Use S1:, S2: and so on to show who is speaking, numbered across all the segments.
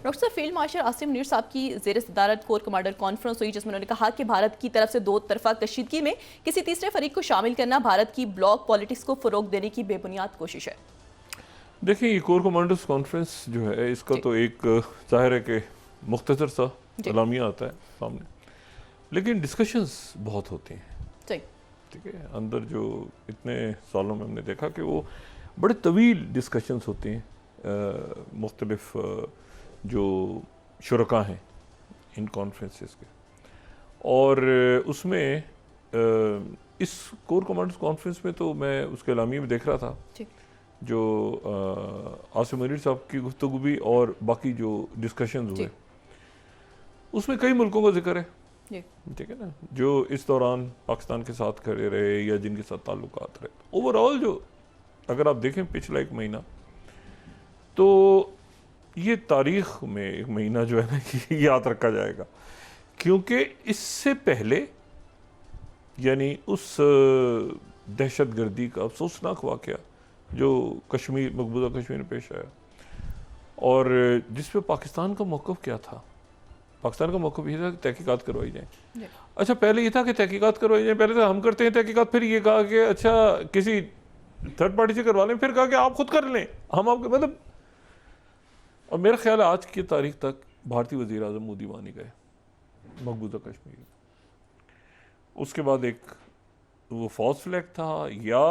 S1: Doctor साहब, field marshal Asim Munir साहब की ज़ेर सदारत कोर कमांडर कॉन्फ्रेंस हुई, जिसमें उन्होंने कहा कि भारत की तरफ से दो तरफा कशीदगी में किसी तीसरे फरीक को शामिल करना भारत की ब्लॉक पॉलिटिक्स को फ़रोग देने की बेबुनियाद कोशिश है।
S2: देखिए, ये कोर कमांडर्स कॉन्फ्रेंस जो है, इसका तो एक ज़ाहिर है कि मुख्तसर सा एलामिया आता है सामने, लेकिन डिस्कशंस बहुत होती हैं। ठीक है, अंदर जो इतने सालों में हमने देखा कि वो बड़े तवील डिस्कशंस होती हैं मुख्तलिफ जो शुरका हैं इन कॉन्फ्रेंसेस के, और उसमें इस कोर कमांडर्स कॉन्फ्रेंस में तो मैं उसके एलामिया में देख रहा था जो आसिम मुनीर साहब की गुफ्तगू भी और बाकी जो डिस्कशंस हुए, उसमें कई मुल्कों का जिक्र है। ठीक है ना, जो इस दौरान पाकिस्तान के साथ खड़े रहे या जिनके साथ ताल्लुकात रहे। ओवरऑल जो अगर आप देखें पिछला एक महीना, तो ये तारीख में एक महीना जो है ना ये याद रखा जाएगा, क्योंकि इससे पहले यानी उस दहशतगर्दी का अफसोसनाक वाक़या जो कश्मीर, मकबूजा कश्मीर में पेश आया, और जिस पे पाकिस्तान का मौक़िफ़ क्या था। पाकिस्तान का मौक़िफ़ ये था कि तहकीकात करवाई जाए। अच्छा, पहले ये था कि तहकीकात करवाई जाए, पहले तो हम करते हैं तहकीकात, फिर ये कहा कि अच्छा किसी थर्ड पार्टी से करवा लें, फिर कहा कि आप खुद कर लें, हम आपके मतलब। और मेरा ख्याल है आज की तारीख तक भारतीय वज़ीर आज़म मोदी वहाँ गए मकबूजा कश्मीर। उसके बाद एक वो फॉल्स फ्लैग था या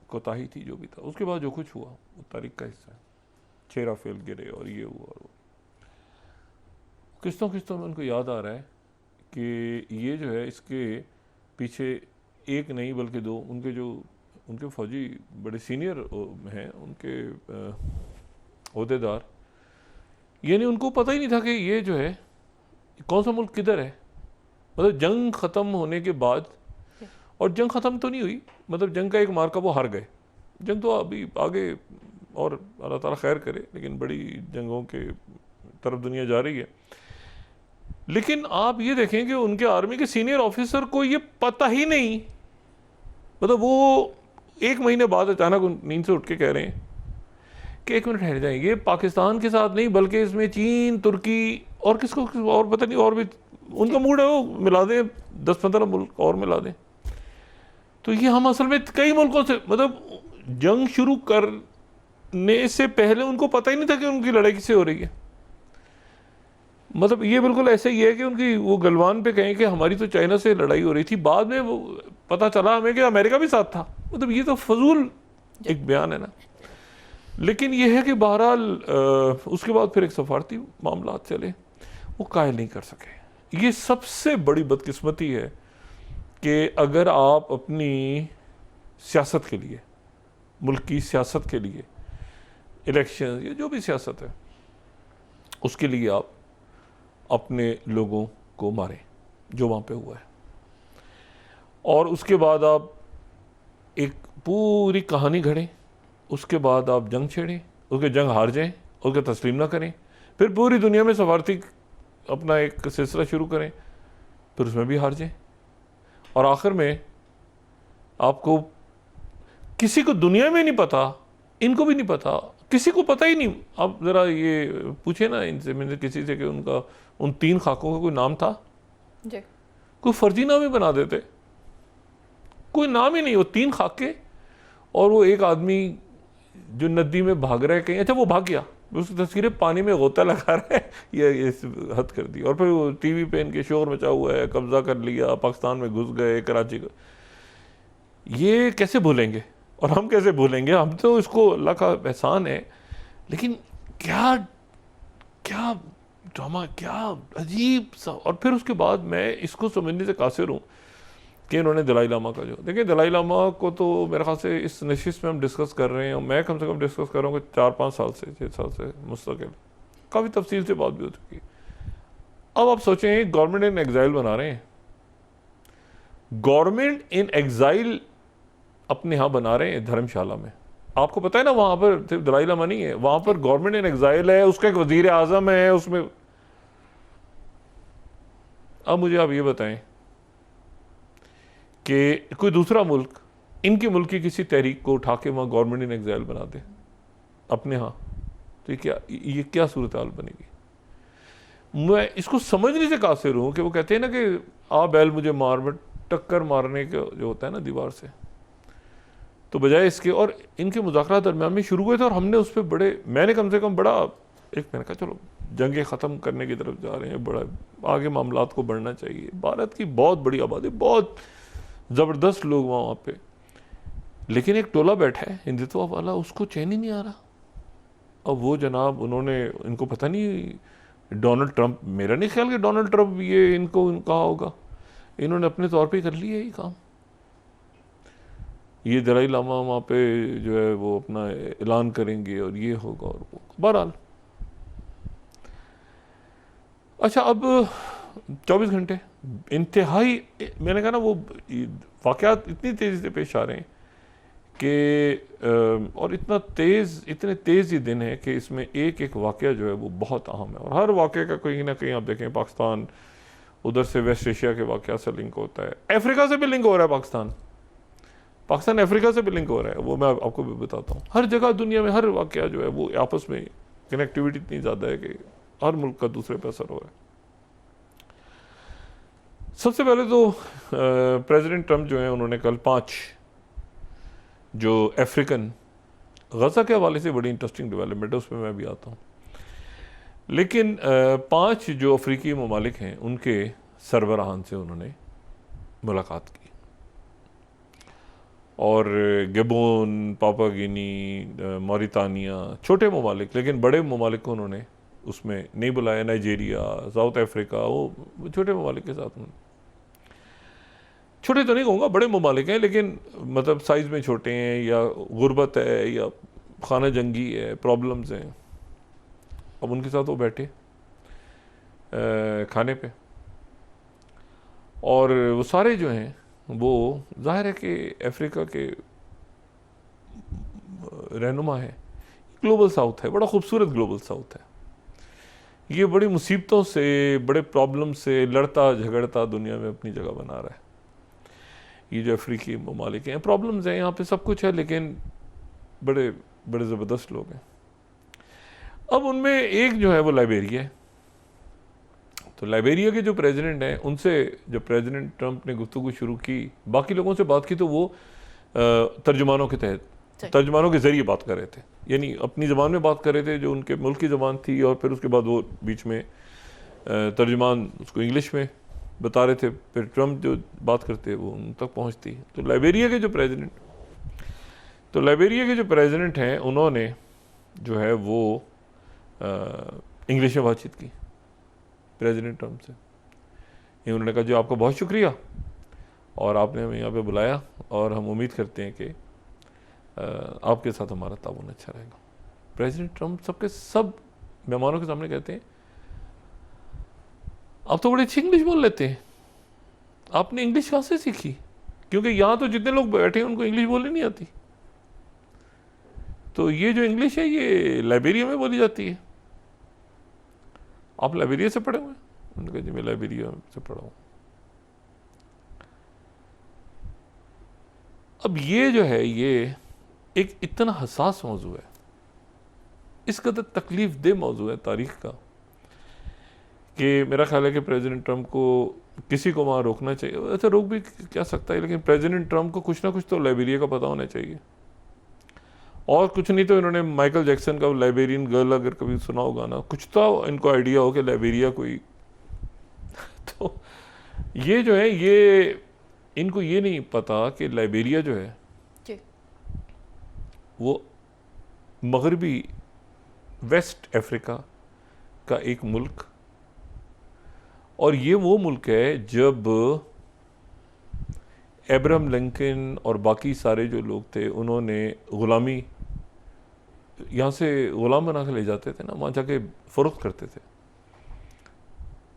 S2: कोताही थी, जो भी था, उसके बाद जो कुछ हुआ वो तारीख का हिस्सा है। चेहरा फेल गिरे और ये हुआ और वो। किस्तों में उनको याद आ रहा है कि ये जो है इसके पीछे एक नहीं बल्कि दो उनके फ़ौजी बड़े सीनियर हैं, उनके ओहदेदार, यानी उनको पता ही नहीं था कि ये जो है कौन सा मुल्क किधर है। मतलब जंग ख़त्म होने के बाद, और जंग ख़त्म तो नहीं हुई, मतलब जंग का एक मार्का वो हार गए, जंग तो अभी आगे और अल्लाह ताला खैर करे, लेकिन बड़ी जंगों के तरफ दुनिया जा रही है। लेकिन आप ये देखें कि उनके आर्मी के सीनियर ऑफिसर को ये पता ही नहीं, मतलब वो एक महीने बाद अचानक नींद से उठ के कह रहे हैं कि एक मिनट ठहर जाएं, ये पाकिस्तान के साथ नहीं बल्कि इसमें चीन, तुर्की और किसको और पता नहीं, और भी उनका मूड है वो मिला दें, 10-15 मुल्क और मिला दें। तो ये हम असल में कई मुल्कों से, मतलब जंग शुरू करने से पहले उनको पता ही नहीं था कि उनकी लड़ाई किससे हो रही है। मतलब ये बिल्कुल ऐसे ही है कि उनकी वो गलवान पे कहें कि हमारी तो चाइना से लड़ाई हो रही थी, बाद में वो पता चला हमें कि अमेरिका भी साथ था। मतलब ये तो फजूल एक बयान है ना। लेकिन ये है कि बहरहाल उसके बाद फिर एक सफारती मामला चले, वो कायल नहीं कर सके। ये सबसे बड़ी बदकिस्मती है कि अगर आप अपनी सियासत के लिए, मुल्क की सियासत के लिए, इलेक्शन या जो भी सियासत है, उसके लिए आप अपने लोगों को मारें, जो वहाँ पे हुआ है, और उसके बाद आप एक पूरी कहानी घड़ें, उसके बाद आप जंग छेड़ें, उसके जंग हार जाएं, उसके तस्लीम ना करें, फिर पूरी दुनिया में सफारती अपना एक सिलसिला शुरू करें, फिर उसमें भी हार जाएं, और आखिर में आपको किसी को दुनिया में नहीं पता, इनको भी नहीं पता, किसी को पता ही नहीं। आप ज़रा ये पूछे ना इनसे, मैंने किसी से कि उनका उन 3 खाकों का कोई नाम था जी। कोई फर्जी नाम ही बना देते, कोई नाम ही नहीं, वो 3 खाके, और वो एक आदमी जो नदी में भाग रहा है कहीं, अच्छा वो भाग गया, उसकी तस्वीरें पानी में गोता लगा रहा है, ये हद कर दी। और फिर वो टीवी पे इनके शोर मचा हुआ है, कब्जा कर लिया, पाकिस्तान में घुस गए, कराची को। ये कैसे भूलेंगे, और हम कैसे भूलेंगे? हम तो इसको अल्लाह का एहसान है, लेकिन क्या क्या ड्रामा, क्या अजीब सा। और फिर उसके बाद मैं इसको समझने से कासिर हूँ कि इन्होंने दलाई लामा का जो, देखिए दलाई लामा को तो मेरे ख्याल से इस नशिस्त में हम डिस्कस कर रहे हैं, और मैं कम से कम डिस्कस कर रहा हूँ 4-5 साल से, 6 साल से मुस्तकिल, काफ़ी तफसील से बात भी हो चुकी है। अब आप सोचें, गवर्नमेंट इन एग्जाइल बना रहे हैं, गवर्नमेंट इन एग्जाइल अपने यहाँ बना रहे हैं धर्मशाला में। आपको पता है ना, वहाँ पर सिर्फ दलाई लामा नहीं है, वहाँ पर गवर्नमेंट इन एग्जाइल है, उसका एक वजीर आज़म है उसमें। अब मुझे आप ये बताएं कि कोई दूसरा मुल्क इनके मुल्क की किसी तहरीक को उठा के वहाँ गवर्नमेंट इन एग्जाइल बना दे अपने यहाँ, तो ये क्या सूरत हाल बनेगी? मैं इसको समझने से कासिर हूँ कि वो कहते हैं ना कि आ बैल मुझे मार, बट टक्कर मारने का जो होता है ना दीवार से, तो बजाय इसके, और इनके मुज़ाकरात दरमियान में शुरू हुए थे और हमने उस पर बड़े, मैंने कम से कम बड़ा मैंने कहा चलो जंगें ख़त्म करने की तरफ जा रहे हैं, बड़ा आगे मामलात को बढ़ना चाहिए। भारत की बहुत बड़ी आबादी, बहुत ज़बरदस्त लोग वहाँ पे, लेकिन एक टोला बैठा है हिंदुत्व वाला, उसको चैन ही नहीं आ रहा। अब वो जनाब, उन्होंने, इनको पता नहीं डोनाल्ड ट्रंप, मेरा नहीं ख्याल कि डोनाल्ड ट्रंप ये इनको कहा होगा, इन्होंने अपने तौर पे कर लिया ये काम। ये दलाई लामा वहाँ पे जो है वो अपना ऐलान करेंगे और ये होगा और वो, बहरहाल। अच्छा, अब 24 घंटे इंतहाई, मैंने कहा ना वो वाक़यात इतनी तेज़ी से पेश आ रहे हैं कि और इतने तेज़ ये दिन है कि इसमें एक एक वाक़या जो है वो बहुत अहम है, और हर वाक़े का कहीं ना कहीं आप देखें, पाकिस्तान उधर से वेस्ट एशिया के वाक़या से लिंक होता है, अफ्रीका से भी लिंक हो रहा है, पाकिस्तान अफ्रीका से भी लिंक हो रहा है, वो मैं आपको भी बताता हूँ। हर जगह दुनिया में हर वाक़या जो है वो आपस में कनेक्टिविटी इतनी ज़्यादा है कि हर मुल्क का दूसरे पर असर हो रहा है। सबसे पहले तो प्रेसिडेंट ट्रंप जो है, उन्होंने कल 5 जो अफ्रीकन, गज़ा के हवाले से बड़ी इंटरेस्टिंग डेवलपमेंट है, उसमें मैं भी आता हूँ, लेकिन 5 जो अफ्रीकी ममालिक हैं उनके सरबराहान से उन्होंने मुलाकात की, और गबोन, पापुआ गिनी, मौरितानिया, छोटे ममालिक, लेकिन बड़े ममालिक को उन्होंने उसमें नहीं बुलाया, नाइजीरिया, साउथ अफ्रीका, वो छोटे ममालिक के साथ उन्होंने, छोटे तो नहीं कहूँगा, बड़े ममालिक हैं, लेकिन मतलब साइज़ में छोटे हैं, या गुर्बत है, या खाना जंगी है, प्रॉब्लम्स हैं। अब उनके साथ वो बैठे खाने पे, और वो सारे जो हैं वो जाहिर है कि अफ्रीका के रहनुमा है, ग्लोबल साउथ है, बड़ा खूबसूरत ग्लोबल साउथ है, ये बड़ी मुसीबतों से, बड़े प्रॉब्लम से लड़ता झगड़ता दुनिया में अपनी जगह बना रहा है। ये जो अफ्रीकी ममालिक हैं, प्रॉब्लम्स हैं यहाँ पे, सब कुछ है, लेकिन बड़े बड़े ज़बरदस्त लोग हैं। अब उनमें एक जो है वो लाइबेरिया है, तो लाइबेरिया के जो प्रेसिडेंट हैं, उनसे जब प्रेसिडेंट ट्रंप ने गुफ्तगू शुरू की, बाकी लोगों से बात की, तो वो तर्जुमानों के तहत, तर्जुमानों के ज़रिए बात कर रहे थे, यानी अपनी ज़बान में बात कर रहे थे जो उनके मुल्क की ज़बान थी, और फिर उसके बाद वो बीच में तर्जुमान उसको इंग्लिश में बता रहे थे, फिर ट्रंप जो बात करते वो उन तक पहुँचती। तो लाइबेरिया के जो प्रेसिडेंट हैं, उन्होंने जो है वो इंग्लिश में बातचीत की प्रेसिडेंट ट्रंप से। उन्होंने कहा, जो आपका बहुत शुक्रिया, और आपने हमें यहाँ पे बुलाया, और हम उम्मीद करते हैं कि आपके साथ हमारा ताउन अच्छा रहेगा। प्रेसिडेंट ट्रंप सबके सब मेहमानों के सामने कहते हैं, आप तो बड़ी अच्छी इंग्लिश बोल लेते हैं, आपने इंग्लिश कहाँ से सीखी? क्योंकि यहाँ तो जितने लोग बैठे हैं उनको इंग्लिश बोलनी नहीं आती, तो ये जो इंग्लिश है ये लाइबेरिया में बोली जाती है, आप लाइबेरिया से पढ़े हुए हैं? उन्होंने कहा, जी मैं लाइबेरिया से पढ़ा हूँ। अब ये जो है, ये एक इतना हसास मौजू है, इस कदर तकलीफ दे मौजू है तारीख का, कि मेरा ख्याल है कि प्रेसिडेंट ट्रंप को, किसी को वहाँ रोकना चाहिए। अच्छा, रोक भी क्या सकता है, लेकिन प्रेसिडेंट ट्रंप को कुछ ना कुछ तो लाइबेरिया का पता होना चाहिए, और कुछ नहीं तो इन्होंने माइकल जैक्सन का लाइबेरियन गर्ल अगर कभी सुना होगा ना, कुछ तो इनको आइडिया हो कि लाइबेरिया कोई तो ये जो है, ये इनको ये नहीं पता कि लाइबेरिया जो है वो मगरबी वेस्ट अफ्रीका का एक मुल्क, और ये वो मुल्क है जब अब्राहम लिंकन और बाकी सारे जो लोग थे, उन्होंने ग़ुलामी, यहाँ से ग़ुलाम बना के ले जाते थे ना, वहाँ जाके फ़रोख्त करते थे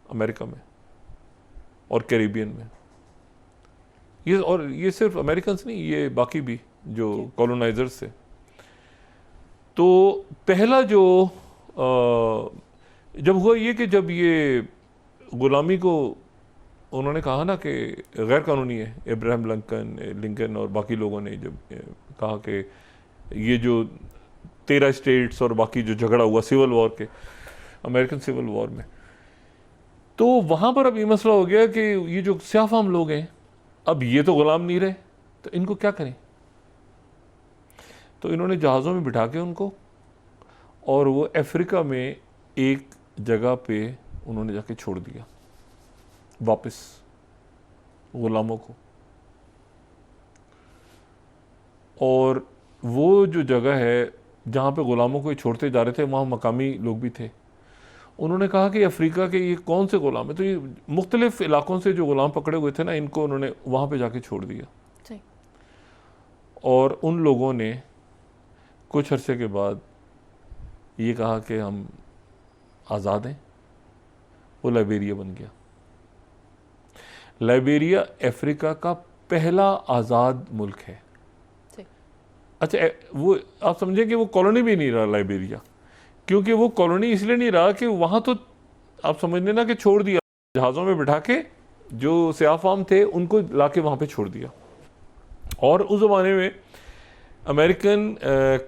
S2: अमेरिका में और कैरिबियन में। ये सिर्फ अमेरिकन नहीं, ये बाकी भी जो कॉलोनाइजर्स थे। तो पहला जो जब हुआ ये कि जब ये ग़ुलामी को उन्होंने कहा ना कि गैर कानूनी है, अब्राहम लिंकन और बाकी लोगों ने जब कहा कि ये जो 13 स्टेट्स और बाकी जो झगड़ा हुआ सिविल वॉर के, अमेरिकन सिविल वॉर में, तो वहाँ पर अब ये मसला हो गया कि ये जो स्याह फाम लोग हैं, अब ये तो गुलाम नहीं रहे, तो इनको क्या करें? तो इन्होंने जहाज़ों में बिठा के उनको, और वो अफ्रीका में एक जगह पे उन्होंने जाके छोड़ दिया वापस गुलामों को। और वो जो जगह है जहाँ पे गुलामों को ये छोड़ते जा रहे थे, वहाँ मकामी लोग भी थे। उन्होंने कहा कि अफ्रीका के ये कौन से गुलाम है, तो ये मुख्तलिफ इलाकों से जो गुलाम पकड़े हुए थे ना, इनको उन्होंने वहाँ पे जाके छोड़ दिया। और उन लोगों ने कुछ अरसे के बाद ये कहा कि हम आज़ाद हैं। वो लाइबेरिया बन गया। लाइबेरिया अफ्रीका का पहला आज़ाद मुल्क है। अच्छा, वो आप समझें कि वो कॉलोनी भी नहीं रहा लाइबेरिया, क्योंकि वो कॉलोनी इसलिए नहीं रहा कि वहाँ तो आप समझ लेना कि छोड़ दिया, जहाज़ों में बिठा के जो स्याह फाम थे उनको लाके वहाँ पे छोड़ दिया। और उस ज़माने में अमेरिकन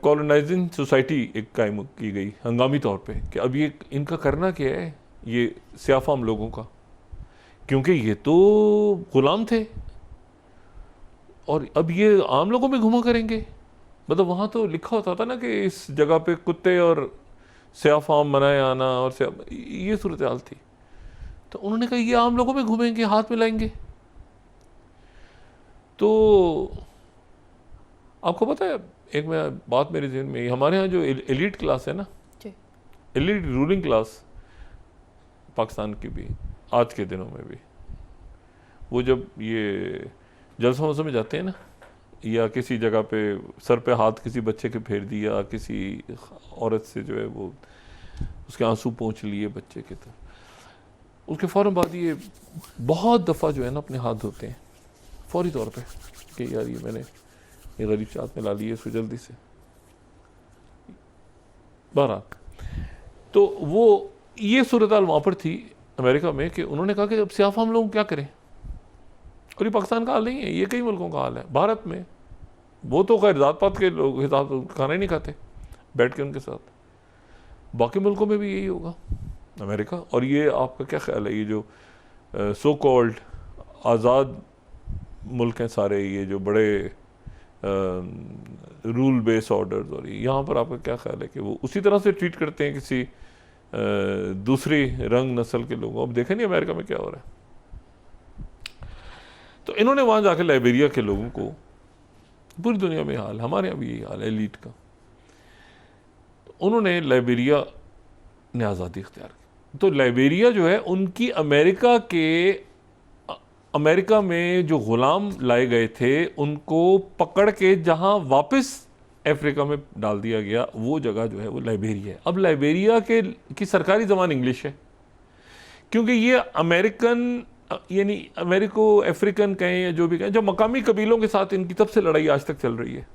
S2: कॉलोनाइजिंग सोसाइटी एक कायम की गई हंगामी तौर पे कि अब ये इनका करना क्या है, ये स्याह फाम लोगों का, क्योंकि ये तो गुलाम थे और अब ये आम लोगों में घुमा करेंगे। मतलब वहाँ तो लिखा होता था ना कि इस जगह पे कुत्ते और स्याह फाम मनाए आना, और ये सूरत हाल थी। तो उन्होंने कहा ये आम लोगों में घूमेंगे, हाथ मिलाएंगे। तो आपको पता है, एक मैं बात मेरे जहन में, हमारे यहाँ जो एलीट क्लास है ना, एलीट रूलिंग क्लास पाकिस्तान की भी आज के दिनों में भी, वो जब ये जलसों वलसों में जाते हैं ना, या किसी जगह पे सर पे हाथ किसी बच्चे के फेर दिया, किसी औरत से जो है वो उसके आंसू पोंछ लिए बच्चे के, तो उसके फ़ौरन बाद ये बहुत दफ़ा जो है ना अपने हाथ धोते हैं फौरी तौर पे कि यार ये मैंने ये गरीब से हाथ में ला लिए इसको जल्दी से। बहरहाल, तो वो ये सूरत हाल वहाँ पर थी अमेरिका में कि उन्होंने कहा कि अब स्याह फाम लोग क्या करें। और ये पाकिस्तान का हाल नहीं है, ये कई मुल्कों का हाल है। भारत में वो तो खैर जात पात के लोग हिसाब खाना ही नहीं खाते बैठ के उनके साथ, बाकी मुल्कों में भी यही होगा, अमेरिका। और ये आपका क्या ख्याल है, ये जो सो कॉल्ड आज़ाद मुल्क हैं सारे, ये जो बड़े रूल बेस ऑर्डर्स, और यहाँ पर आपका क्या ख्याल है कि वो उसी तरह से ट्रीट करते हैं किसी दूसरी रंग नस्ल के लोगों? अब देखें नहीं अमेरिका में क्या हो रहा है। तो इन्होंने वहाँ जाकर लाइबेरिया के लोगों को, पूरी दुनिया में हाल, हमारे यहाँ भी यही हाल है एलीट का, तो उन्होंने लाइबेरिया ने आज़ादी इख्तियार की। तो लाइबेरिया जो है उनकी अमेरिका में जो ग़ुलाम लाए गए थे उनको पकड़ के जहाँ वापस अफ्रीका में डाल दिया गया, वो जगह जो है वो लाइबेरिया है। अब लाइबेरिया की सरकारी ज़बान इंग्लिश है, क्योंकि ये अमेरिकन यानी अमेरिको अफ्रीकन कहें या जो भी कहें, जो मकामी कबीलों के साथ इनकी तब से लड़ाई आज तक चल रही है,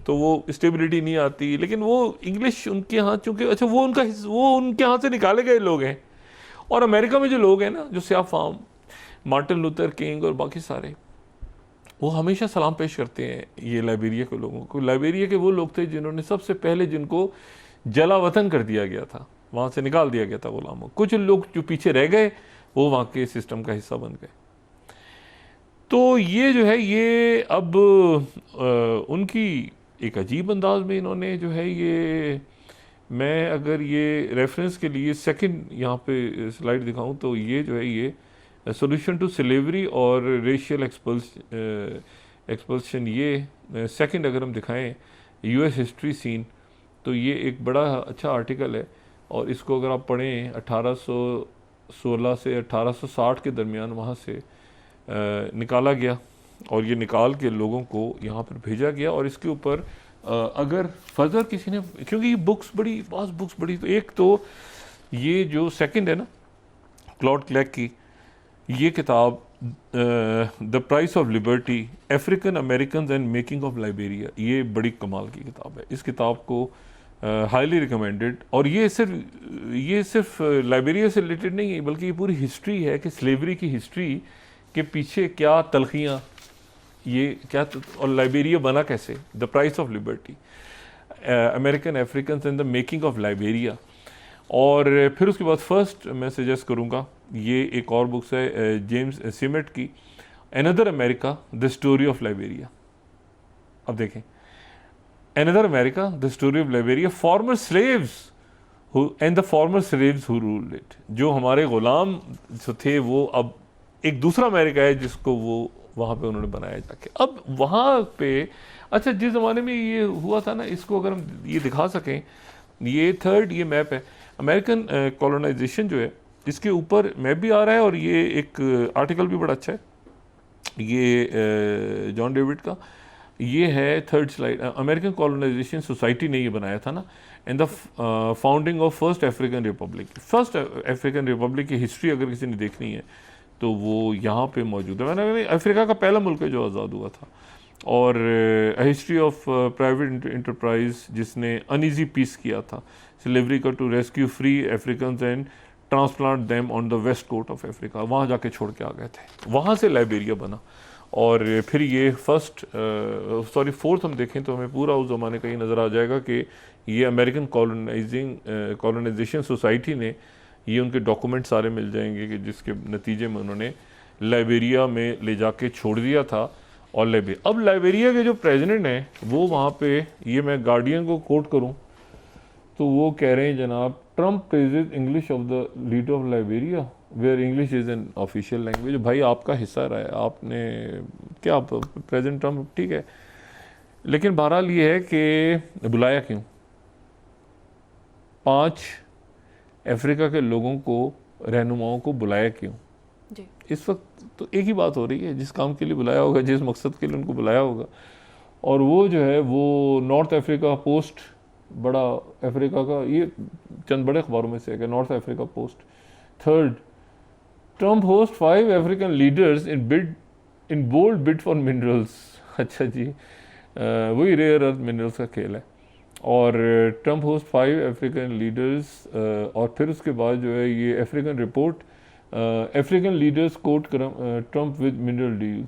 S2: तो वो स्टेबिलिटी नहीं आती। लेकिन वो इंग्लिश उनके यहाँ, चूँकि अच्छा वो उनके यहाँ से निकाले गए लोग हैं। और अमेरिका में जो लोग हैं ना, जो स्याह फाम, मार्टिन लूथर किंग और बाकी सारे, वो हमेशा सलाम पेश करते हैं ये लाइबेरिया के लोगों को। लाइबेरिया के वो लोग थे जिन्होंने सबसे पहले, जिनको जला वतन कर दिया गया था, वहाँ से निकाल दिया गया था गुलामों। कुछ लोग जो पीछे रह गए वो वहाँ के सिस्टम का हिस्सा बन गए। तो ये जो है ये अब उनकी एक अजीब अंदाज में इन्होंने जो है ये, मैं अगर ये रेफरेंस के लिए सेकंड यहाँ पे स्लाइड दिखाऊं तो ये जो है ये सोल्यूशन टू स्लेवरी और रेशियल एक्सपल्शन, ये सेकंड अगर हम दिखाएं यूएस हिस्ट्री सीन, तो ये एक बड़ा अच्छा आर्टिकल है। और इसको अगर आप पढ़ें 1816 से 1860 के दरमियान वहाँ से निकाला गया, और ये निकाल के लोगों को यहाँ पर भेजा गया। और इसके ऊपर अगर फर्दर किसी ने, क्योंकि ये बुक्स बड़ी, पास बुक्स बड़ी, तो एक तो ये जो सेकंड है ना क्लॉड क्लैक की, ये किताब the price of liberty, African American and making of Liberia, ये बड़ी कमाल की किताब है। इस किताब को हाईली रिकमेंडेड। और ये सिर्फ लाइबेरिया से रिलेटेड नहीं है, बल्कि ये पूरी हिस्ट्री है कि स्लेवरी की हिस्ट्री के पीछे क्या तलखियाँ, ये क्या, और लाइबेरिया बना कैसे, the price of liberty, American African and the making of Liberia. और फिर उसके बाद फर्स्ट मैं सजेस्ट करूँगा, ये एक और बुक्स है जेम्स सिमेट की, another America the story of Liberia. अब देखें, another America the story of Liberia, farmer slaves and the former slaves who ruled it. जो हमारे गुलाम जो थे वो अब एक दूसरा अमेरिका है जिसको वो वहाँ पे उन्होंने बनाया जाके। अब वहाँ पे अच्छा जिस ज़माने में ये हुआ था ना, इसको अगर हम ये दिखा सकें, ये थर्ड ये मैप है अमेरिकन कॉलोनाइजेशन जो है, इसके ऊपर मैप भी आ रहा है और ये एक आर्टिकल भी बड़ा अच्छा है, ये जॉन डेविड का, ये है third slide. American colonization society ने ये बनाया था ना, and the founding of first African republic. First African republic की हिस्ट्री अगर किसी ने देखनी है तो वो यहाँ पे मौजूद है। मैंने अफ्रीका का पहला मुल्क है जो आज़ाद हुआ था। और हिस्ट्री ऑफ प्राइवेट इंटरप्राइज जिसने अनईजी पीस किया था, स्लेवरी का, to rescue free African and transplant them on the west coast of Africa, वहाँ जाके छोड़ के आ गए थे, वहाँ से लाइबेरिया बना। और फिर ये फोर्थ हम देखें तो हमें पूरा उस ज़माने का ये नज़र आ जाएगा कि ये अमेरिकन कॉलोनाइजेशन सोसाइटी ने, ये उनके डॉक्यूमेंट सारे मिल जाएंगे कि जिसके नतीजे में उन्होंने लाइबेरिया में ले जाके छोड़ दिया था। और अब लाइबेरिया के जो प्रेसिडेंट हैं वो वहाँ पे, ये मैं गार्डियन को कोट करूँ तो वो कह रहे हैं जनाब, Trump praises English of the leader of Liberia where English is an official language. भाई आपका हिस्सा रहा है, आपने क्या, प्रेसिडेंट ट्रम्प ठीक है, लेकिन बहरहाल ये है कि बुलाया क्यों? 5 अफ्रीका के लोगों को, रहनुमाओं को बुलाया क्यों?
S1: जी।
S2: इस वक्त तो एक ही बात हो रही है, जिस काम के लिए बुलाया होगा, जिस मकसद के लिए उनको बुलाया होगा, और वो जो है वो नॉर्थ अफ्रीका पोस्ट, बड़ा अफ्रीका का ये चंद बड़े अखबारों में से है कि North Africa Post, third, Trump host 5 African leaders in bold bid for minerals. अच्छा जी, वही रेयर अर्थ मिनरल्स का खेल है। और ट्रम्प होस्ट 5 अफ्रीकन लीडर्स, और फिर उसके बाद जो है ये African report, African leaders court Trump with mineral deals.